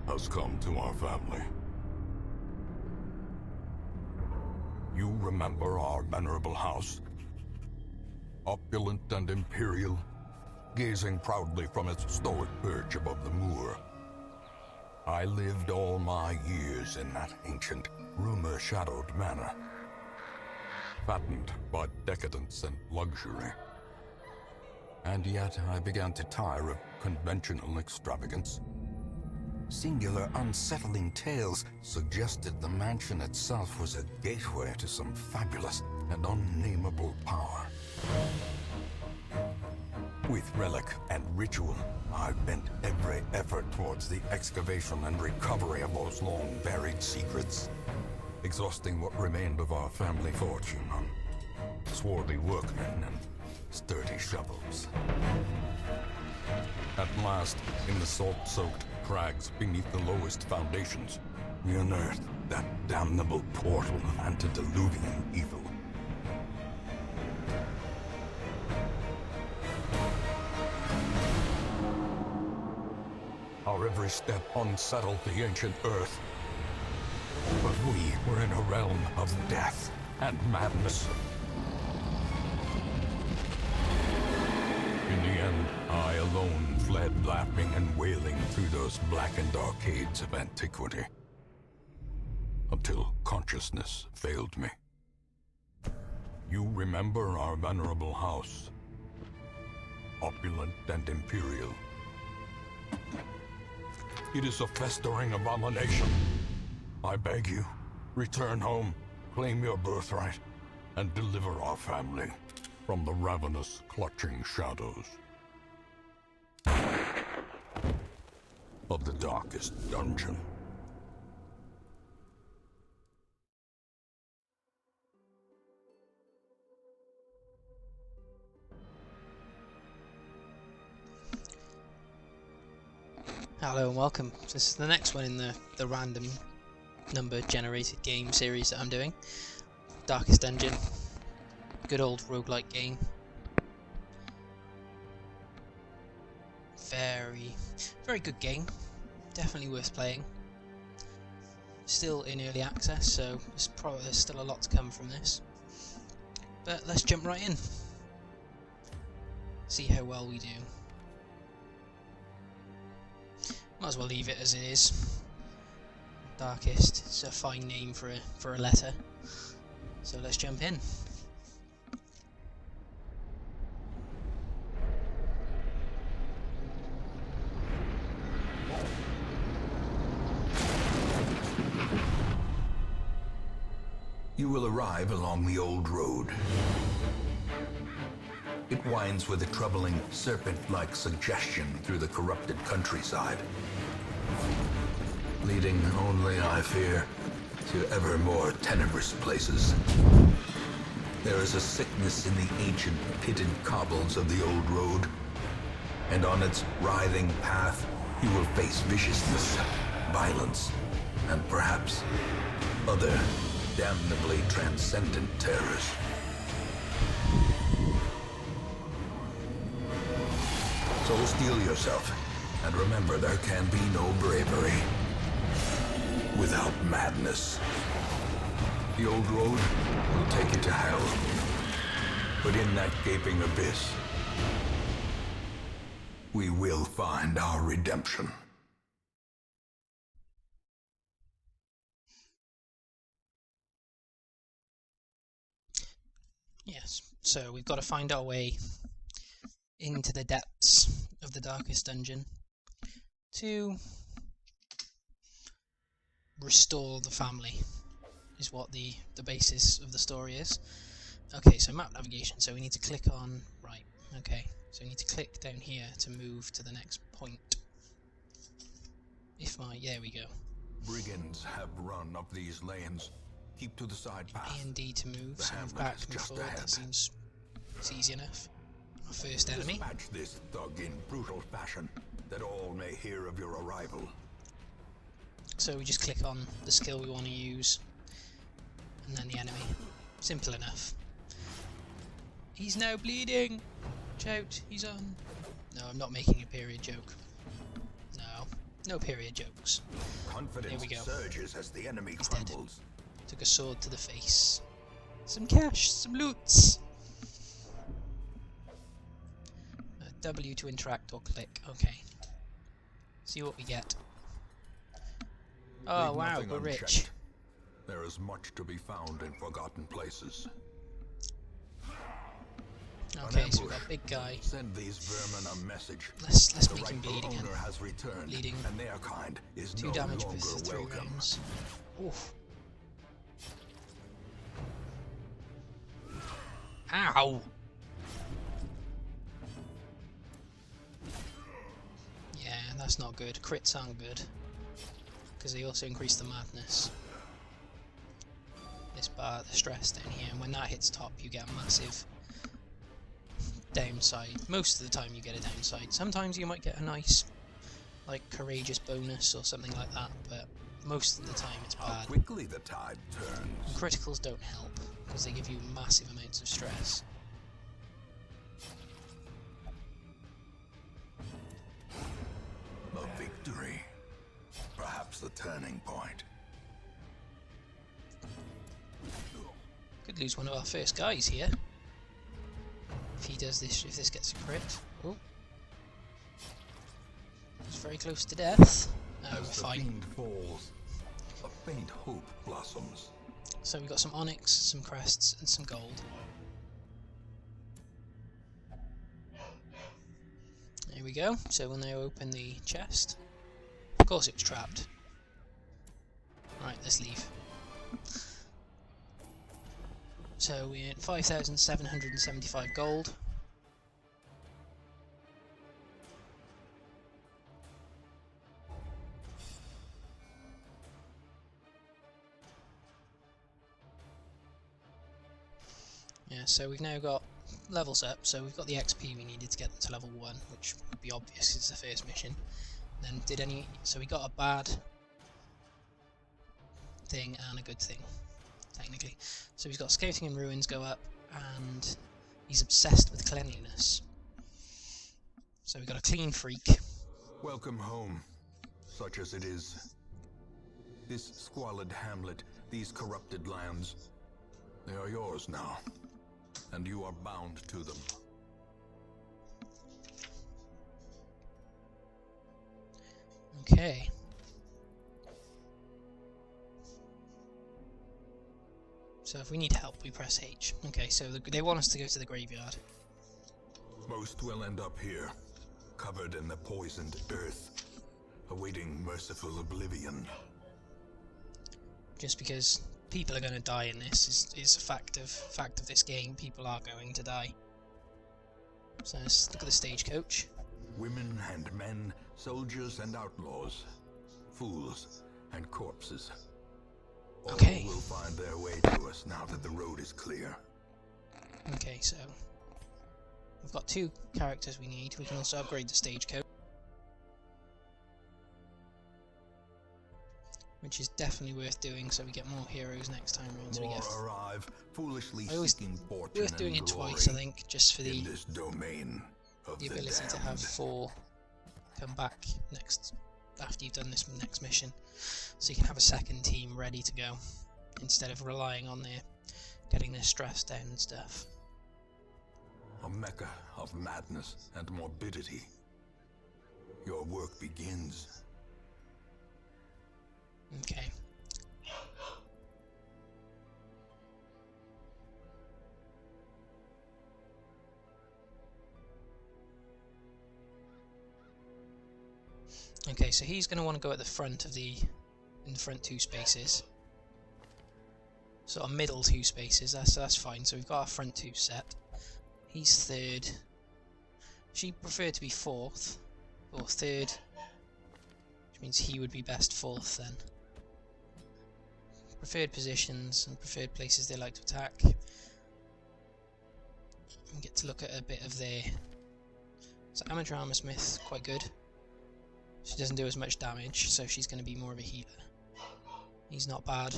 has come to our family. You remember our venerable house? Opulent and imperial, gazing proudly from its stoic perch above the moor. I lived all my years in that ancient, rumor-shadowed manor, fattened by decadence and luxury. And yet I began to tire of conventional extravagance. Singular, unsettling tales suggested the mansion itself was a gateway to some fabulous and unnameable power. With relic and ritual, I bent every effort towards the excavation and recovery of those long-buried secrets, exhausting what remained of our family fortune on swarthy workmen and sturdy shovels. At last, in the salt-soaked crags beneath the lowest foundations, we unearthed that damnable portal of antediluvian evil. Our every step unsettled the ancient earth. But we were in a realm of death and madness. In the end, I alone fled laughing and wailing through those blackened arcades of antiquity, until consciousness failed me. You remember our venerable house, opulent and imperial. It is a festering abomination. I beg you, return home, claim your birthright, and deliver our family from the ravenous, clutching shadows of the darkest dungeon. Hello and welcome. This is the next one in the random number generated game series that I'm doing. Darkest Dungeon. Good old roguelike game. Very good game. Definitely worth playing. Still in early access, so there's still a lot to come from this. But let's jump right in. See how well we do. Might as well leave it as it is. Darkest. It's a fine name for a letter. So let's jump in. You will arrive along the old road. It winds with a troubling, serpent-like suggestion through the corrupted countryside, leading only, I fear, to ever more tenebrous places. There is a sickness in the ancient, pitted cobbles of the old road, and on its writhing path, you will face viciousness, violence, and perhaps other damnably transcendent terrors. So steel yourself, and remember there can be no bravery without madness. The old road will take you to hell, but in that gaping abyss, we will find our redemption. Yes, so we've got to find our way into the depths of the darkest dungeon to restore the family, is what the basis of the story is. Okay, so map navigation, so we need to click on, right, okay, so we need to click down here to move to the next point. There we go. Brigands have run up these lanes. Keep to the side path. A and D to move, so move back, move forward, that seems it's easy enough. Our first enemy. Dispatch this thug in brutal fashion, that all may hear of your arrival. So we just click on the skill we want to use, and then the enemy. Simple enough. He's now bleeding! Watch out, he's on. No, I'm not making a period joke. No. No period jokes. Confidence Here we go. surges as the enemy He's dead. crumbles. Took a sword to the face. Some cash, some loots. W to interact or click. Okay. See what we get. Oh Leave wow, nothing we're rich. unchecked. There is much to be found in forgotten places. Okay, so we've got a big guy. Send these vermin a message. Let's The make him rightful bleed again. owner has returned, Bleeding. and their kind is 2 no damage longer for 3 welcome. rounds. Oof. Ow! Yeah, that's not good. Crits aren't good. Because they also increase the madness. This bar, the stress down here, and when that hits top you get a massive downside. Most of the time you get a downside. Sometimes you might get a nice, like, courageous bonus or something like that, but most of the time it's How bad. quickly the tide turns. And criticals don't help, because they give you massive amounts of stress. A victory. Perhaps the turning point. Could lose one of our first guys here. If he does this, if this gets a crit. Oh. It's very close to death. We're As the fine. fiend falls, a faint hope blossoms. So we've got some onyx, some crests, and some gold. There we go. So we'll now open the chest. Of course it was trapped. Right, let's leave. So we earned 5,775 gold. Yeah, so we've now got levels up, so we've got the XP we needed to get to level 1, which would be obvious, it's the first mission. Then so we got a bad thing and a good thing, technically. So he's got scouting and ruins go up, and he's obsessed with cleanliness. So we've got a clean freak. Welcome home, such as it is. This squalid hamlet, these corrupted lands, they are yours now, and you are bound to them. Okay. So if we need help, we press H. Okay, so they want us to go to the graveyard. Most will end up here, covered in the poisoned earth, awaiting merciful oblivion. Just because people are going to die in this is a fact of this game. People are going to die. So let's look at the stagecoach. Women and men, soldiers and outlaws, fools and corpses. All Okay. will find their way to us now that the road is clear. Okay, so we've got 2 characters we need. We can also upgrade the stagecoach, which is definitely worth doing, so we get more heroes next time around. So we More get arrive, foolishly I always- seeking fortune worth doing and it glory twice, I think, just for in the this domain of the ability to have damned. 4 come back next after you've done this next mission, so you can have a second team ready to go instead of relying on getting their stress down and stuff. A mecca of madness and morbidity. Your work begins. Okay. Okay, so he's going to want to go at the front of in the front 2 spaces. So our middle 2 spaces, that's fine. So we've got our front 2 set. He's 3rd. She preferred to be 4th, or 3rd, which means he would be best 4th then. Preferred positions and preferred places they like to attack. We get to look at a bit of their... So amateur armor smith, quite good. She doesn't do as much damage, so she's going to be more of a healer. He's not bad.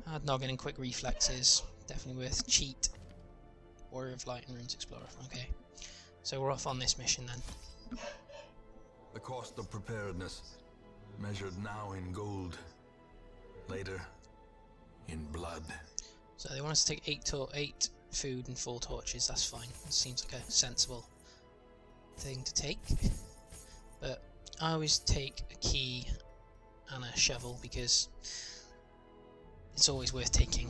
Hard noggin and quick reflexes, definitely worth. Cheat. Warrior of Light and Runes Explorer. Okay, so we're off on this mission then. The cost of preparedness, measured now in gold, later in blood. So they want us to take 8 food and 4 torches. That's fine. It seems like a sensible thing to take. But I always take a key and a shovel because it's always worth taking.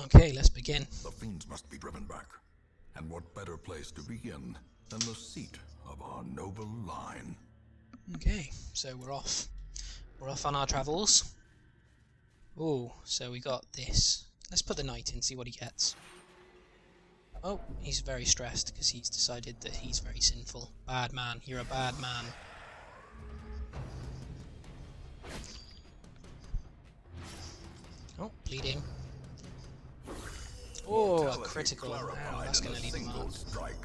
Okay, let's begin. The fiends must be driven back. And what better place to begin than the seat of our noble line? Okay, so we're off. We're off on our travels. Oh, so we got this. Let's put the knight in, see what he gets. Oh, he's very stressed because he's decided that he's very sinful. Bad man, you're a bad man. Oh, bleeding. Oh, a critical. Wow, that's going to leave a mark. Strike.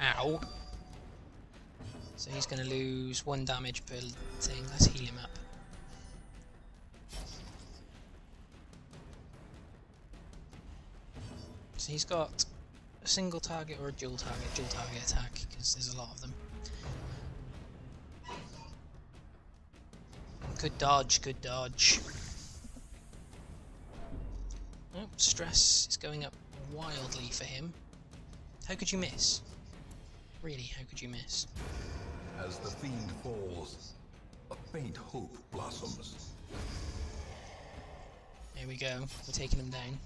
Ow. So he's going to lose 1 damage per thing. Let's heal him up. So he's got a single target or a dual target attack, because there's a lot of them. Good dodge, good dodge. Oh, stress is going up wildly for him. How could you miss? Really, how could you miss? As the fiend falls, a faint hope blossoms. There we go, we're taking him down.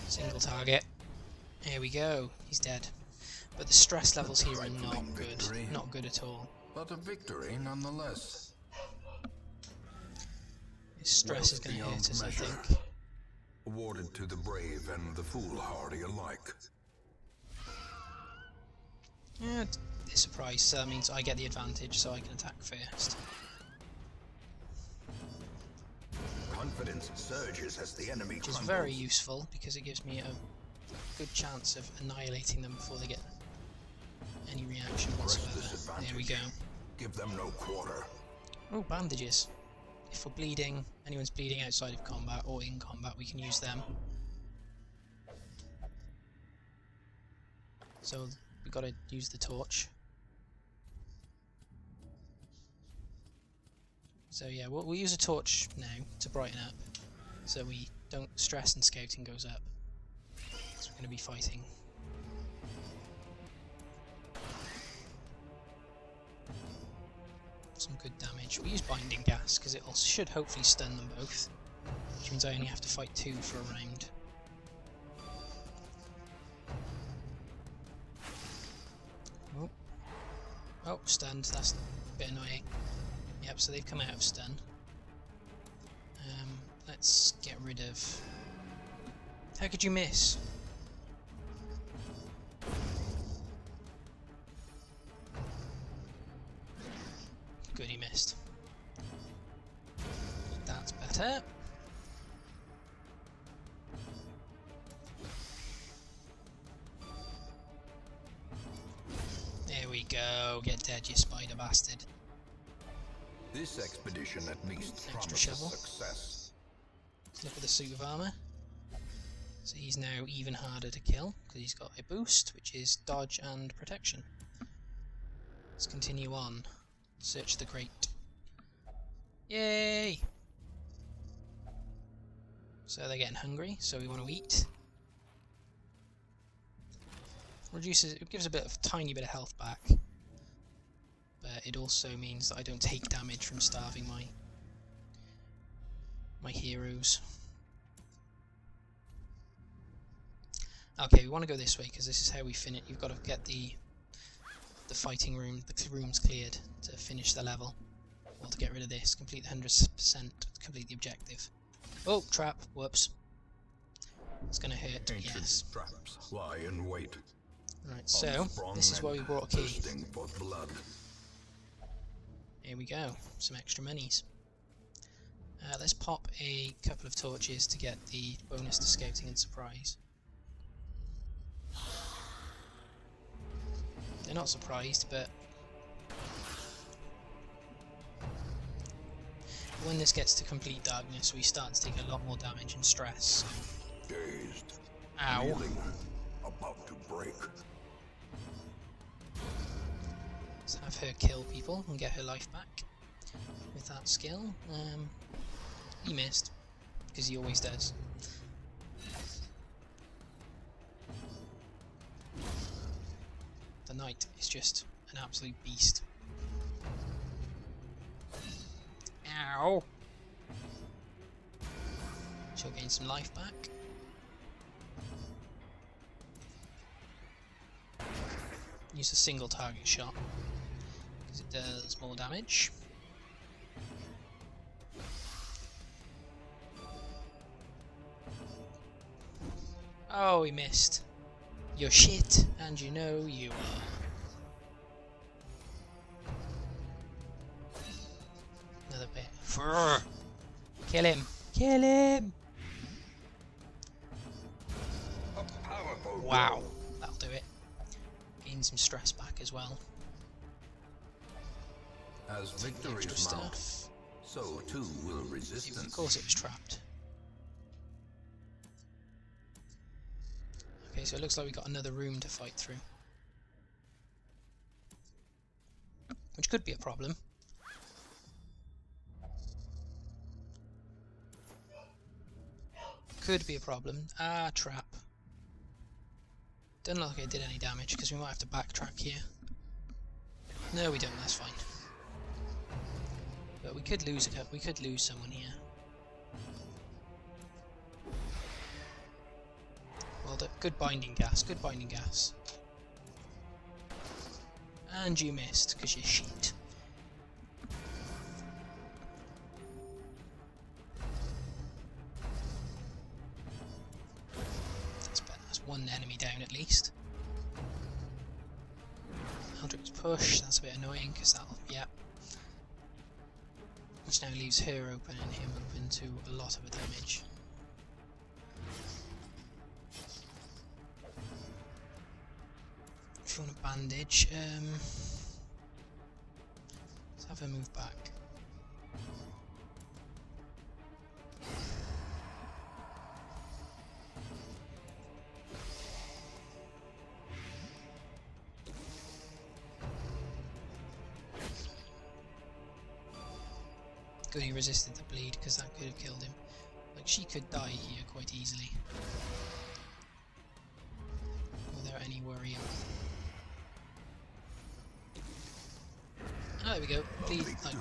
Single target. There we go, he's dead. But the stress levels here are not good. Not good at all. But a victory nonetheless. His stress is going to hurt us, I think. Awarded to the brave and the foolhardy alike. Yeah, it's a surprise, so that means I get the advantage, so I can attack first. Confidence surges as the enemy Which is very useful, because it gives me a good chance of annihilating them before they get any reaction whatsoever. There we go. Give them no quarter. Oh, bandages. If we're bleeding, anyone's bleeding outside of combat or in combat, we can use them. So we've got to use the torch. So yeah, we'll use a torch now to brighten up, so we don't stress and scouting goes up. So we're going to be fighting. Some good damage. We use binding gas because it should hopefully stun them both, which means I only have to fight 2 for a round. Oh, oh, stunned. That's a bit annoying. Yep, so they've come out of stun. Let's get rid of... How could you miss? Good, he missed. That's better. There we go. Get dead, you spider bastard. This expedition at least Extra promises shovel. success. Let's look at the suit of armour. So he's now even harder to kill, because he's got a boost, which is dodge and protection. Let's continue on. Search the grate. Yay! So they're getting hungry, so we want to eat. It gives a tiny bit of health back. But it also means that I don't take damage from starving my heroes. Okay, we want to go this way because this is how we finish. You've got to get the fighting room, the rooms cleared to finish the level, or to get rid of this. Complete the 100%. Complete the objective. Oh, trap! Whoops. It's gonna hurt, Ancient yes. traps lie in wait. Right, so Unsprung this is why we and brought a key. thirsting for blood. Here we go, some extra minis. Let's pop a couple of torches to get the bonus to scouting and surprise. They're not surprised, but when this gets to complete darkness, we start to take a lot more damage and stress. Dazed. Ow. Reeling, about to break. Let's have her kill people and get her life back with that skill. He missed, because he always does. The knight is just an absolute beast. Ow! She'll gain some life back. Use a single target shot, because it does more damage. Oh, he missed. You're shit, and you know you are. Another bit. Frrr. Kill him! Kill him! A powerful Wow, blow. that'll do it. Gain some stress back as well. As Extra victories mount, stuff. so too will Of resistance. course it was trapped. Okay, so it looks like we got another room to fight through. Which could be a problem. Could be a problem. Ah, trap. Doesn't look like it did any damage, because we might have to backtrack here. No, we don't, that's fine. But we could lose someone here. Well done. Good binding gas, good binding gas. And you missed, because you're shit. That's better, that's one enemy down at least. Eldrick's push, that's a bit annoying, because that'll, yep. Which now leaves her open and him open to a lot of damage. If you want a bandage, let's have her move back. Good, he resisted the bleed, because that could have killed him. Like, she could die here quite easily. Without any worry. Oh, there we go. Bleed, like,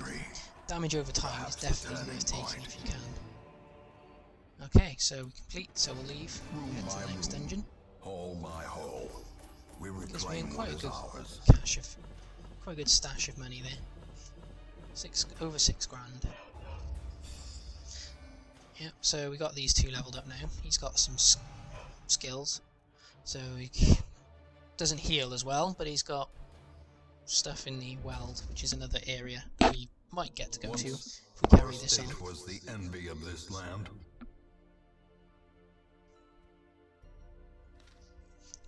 damage over time is definitely worth taking if you can. Okay, so we complete, so we'll leave. Head to the next dungeon. Haul my hull. We Gives me reclaim quite what a is good ours. cash of, quite a good stash of money there. Over 6 grand. Yep, so we got these two leveled up now. He's got some skills, so he doesn't heal as well, but he's got stuff in the weld, which is another area that we might get to go to if we carry this on. State was the envy of this land.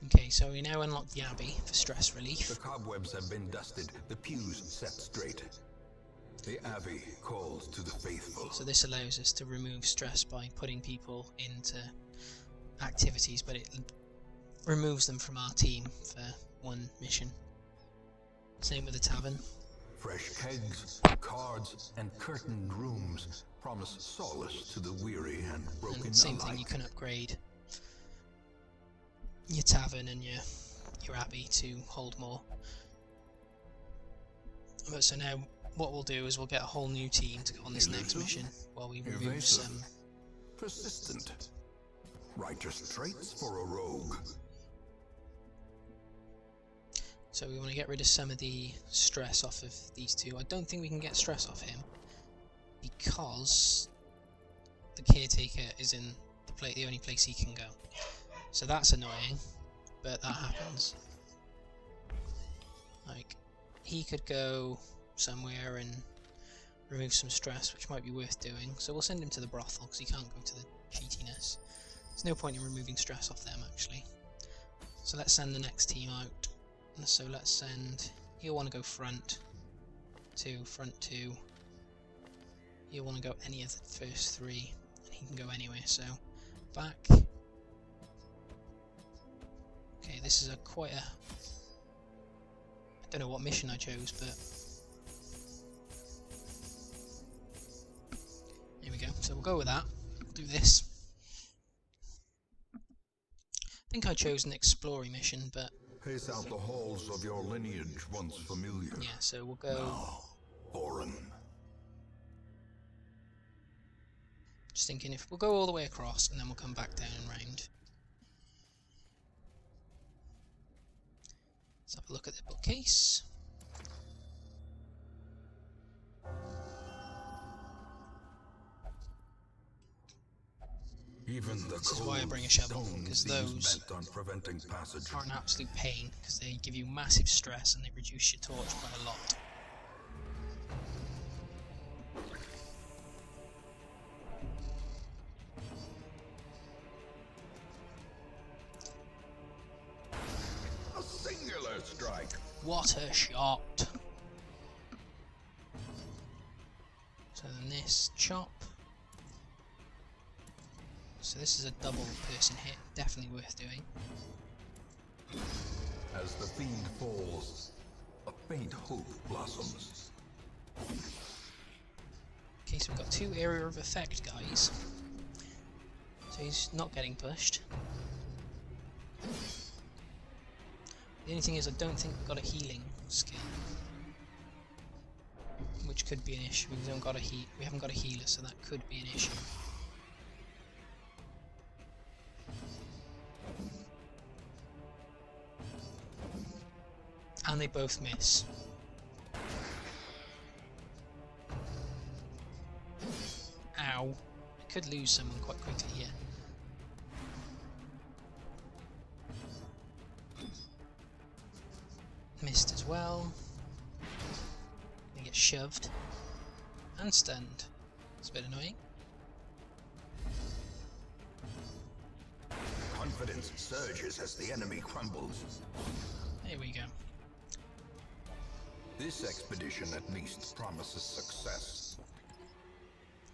Okay, so we now unlock the Abbey for stress relief. The cobwebs have been dusted, the pews set straight. The Abbey calls to the faithful. So this allows us to remove stress by putting people into activities, but it removes them from our team for one mission. Same with the tavern. Fresh kegs, cards, and curtained rooms promise solace to the weary and broken And same alike. thing, you can upgrade your tavern and your abbey to hold more. But so now what we'll do is we'll get a whole new team to go on this next mission while we remove Evasive. some. Persistent. Righteous traits for a rogue. So we want to get rid of some of the stress off of these two. I don't think we can get stress off him because the caretaker is in the the only place he can go. So that's annoying, but that happens. Like, he could go somewhere and remove some stress, which might be worth doing. So we'll send him to the brothel, because he can't go to the cheatiness. There's no point in removing stress off them, actually. So let's send the next team out. So let's send... He'll want to go front 2, front 2. He'll want to go any of the first 3, and he can go anywhere, so back. Okay, this is quite a... I don't know what mission I chose, but... Here we go, so we'll go with that. We'll do this. I think I chose an exploring mission, but... Pace out the halls of your lineage once familiar. Yeah, so we'll go... Now, foreign. Just thinking if we'll go all the way across, and then we'll come back down and round. Let's have a look at the bookcase. Even the This is why I bring a shovel, because those bent on preventing passage. are an absolute pain, because they give you massive stress and they reduce your torch by a lot. A singular strike. What a shot! So then this chop. So this is a double person hit, definitely worth doing. As the fiend falls, a faint hope blossoms. Okay, so we've got 2 area of effect guys. So he's not getting pushed. The only thing is I don't think we've got a healing skill. Which could be an issue, because we haven't got a healer, so that could be an issue. And they both miss. Ow. I could lose someone quite quickly here. Missed as well. They get shoved. And stunned. It's a bit annoying. Confidence surges as the enemy crumbles. There we go. This expedition at least promises success.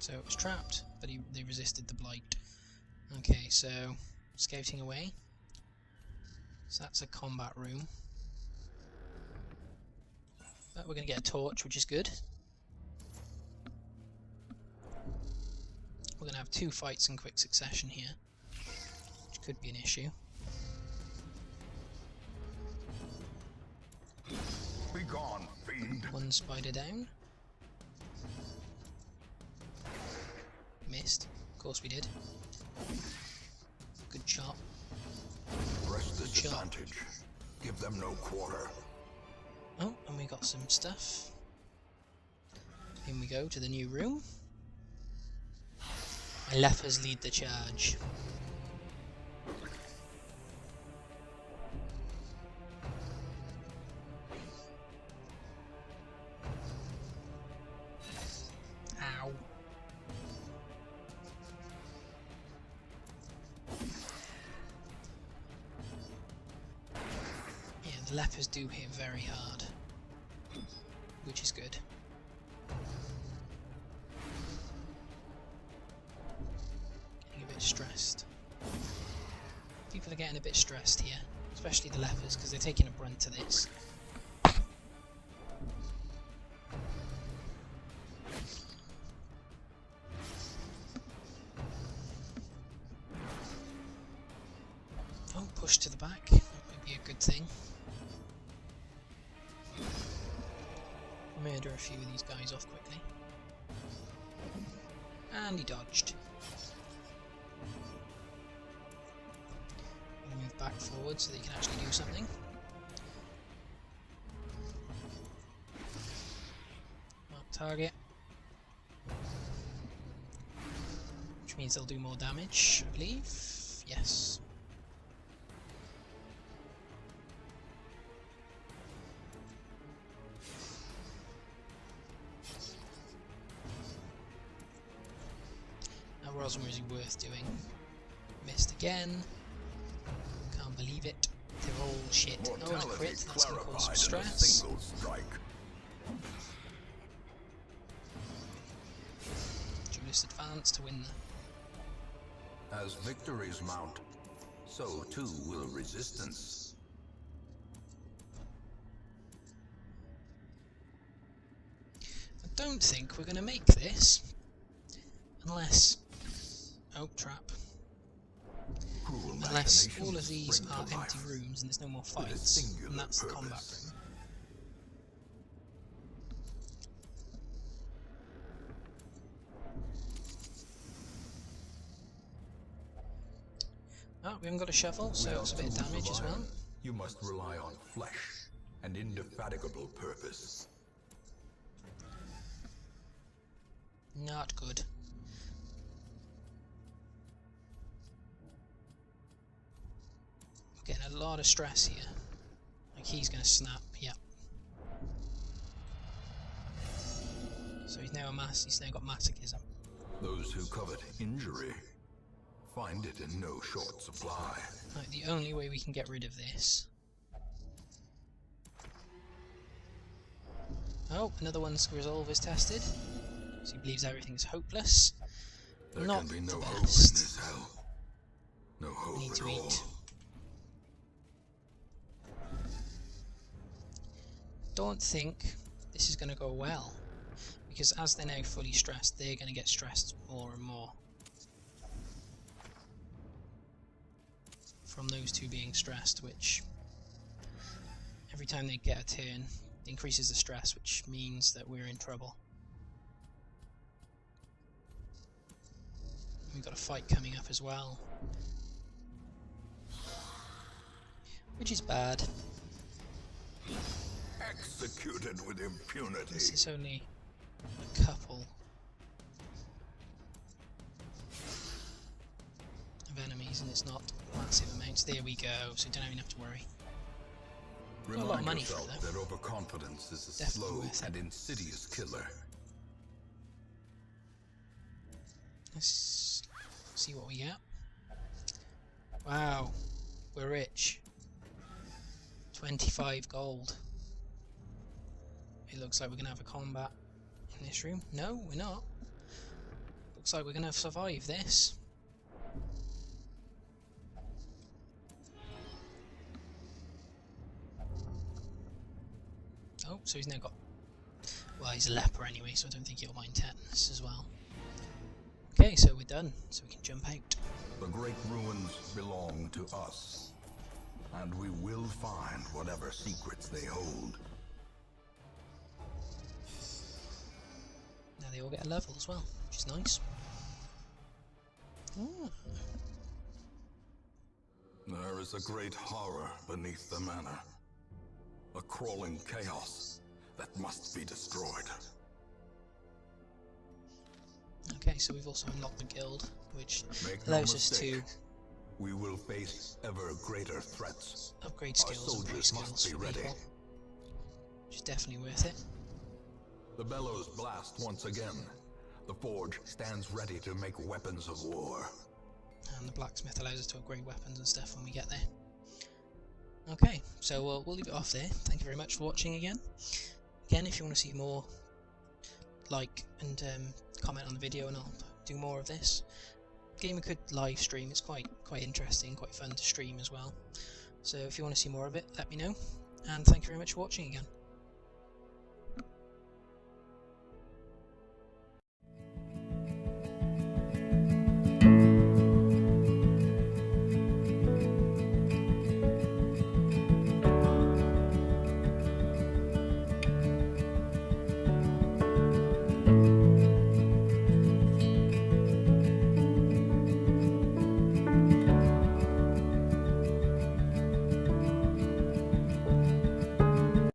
So it was trapped, but they resisted the blight. Okay, so scouting away. So that's a combat room. But we're going to get a torch, which is good. We're going to have 2 fights in quick succession here, which could be an issue. Be gone, fiend. 1 spider down. Missed. Of course we did. Good chop. Press this Good chop. advantage. Give them no quarter. Oh, and we got some stuff. In we go to the new room. My lepers lead the charge. Ow. Yeah, the lepers do hit very hard, which is good. Getting a bit stressed. People are getting a bit stressed here, especially the lepers, because they're taking a brunt to this. Oh, push to the back. That might be a good thing. Murder a few of these guys off quickly. And he dodged. I'm gonna move back forward so that he can actually do something. Mark target. which means they'll do more damage, I believe. Yes. Now Rosmer is worth doing. Missed again. Can't believe it. They're all shit. Oh, and a crit. That's going to cause some stress. Duelist advance to win the... As victories mount, so too will resistance. I don't think we're going to make this. Unless... Oh, trap. Unless all of these are empty rooms and there's no more fights, and that's the combat room. Oh, we haven't got a shovel, so it's a bit of damage as well. You must rely on flesh and indefatigable purpose. Not good. We're getting a lot of stress here. Like he's going to snap, yep. So he's now got masochism. Those who covet injury find it in no short supply. Right, the only way we can get rid of this... Oh, another one's resolve is tested. So he believes everything's hopeless. There Not can be no the hope in best. this hell. No hope Need at to all. eat. Don't think this is going to go well, because as they're now fully stressed, they're going to get stressed more and more from those two being stressed, which every time they get a turn increases the stress, which means that we're in trouble. We've got a fight coming up as well, which is bad. Executed with impunity. This is only a couple of enemies and it's not massive amounts. There we go, so don't even have to worry. Got a lot of money for it though. That overconfidence is a Definitely slow worth it. and insidious killer. Let's see what we get. Wow, we're rich. 25 gold. It looks like we're going to have a combat in this room. No, we're not. Looks like we're going to survive this. Oh, so he's now got... Well, he's a leper anyway, so I don't think he'll mind tetanus as well. Okay, so we're done, so we can jump out. The great ruins belong to us, and we will find whatever secrets they hold. Now they all get a level as well, which is nice. Ooh. There is a great horror beneath the manor. A crawling chaos that must be destroyed. Okay, so we've also unlocked the guild, which Make no allows us to mistake, we will face ever greater threats. upgrade Our skills and break soldiers skills must be for ready. people, which is definitely worth it. The bellows blast once again. The forge stands ready to make weapons of war. And the blacksmith allows us to upgrade weapons and stuff when we get there. Okay, so we'll leave it off there. Thank you very much for watching again. Again, if you want to see more, like and comment on the video and I'll do more of this. Gamer could live stream, it's quite interesting, quite fun to stream as well. So if you want to see more of it, let me know. And thank you very much for watching again.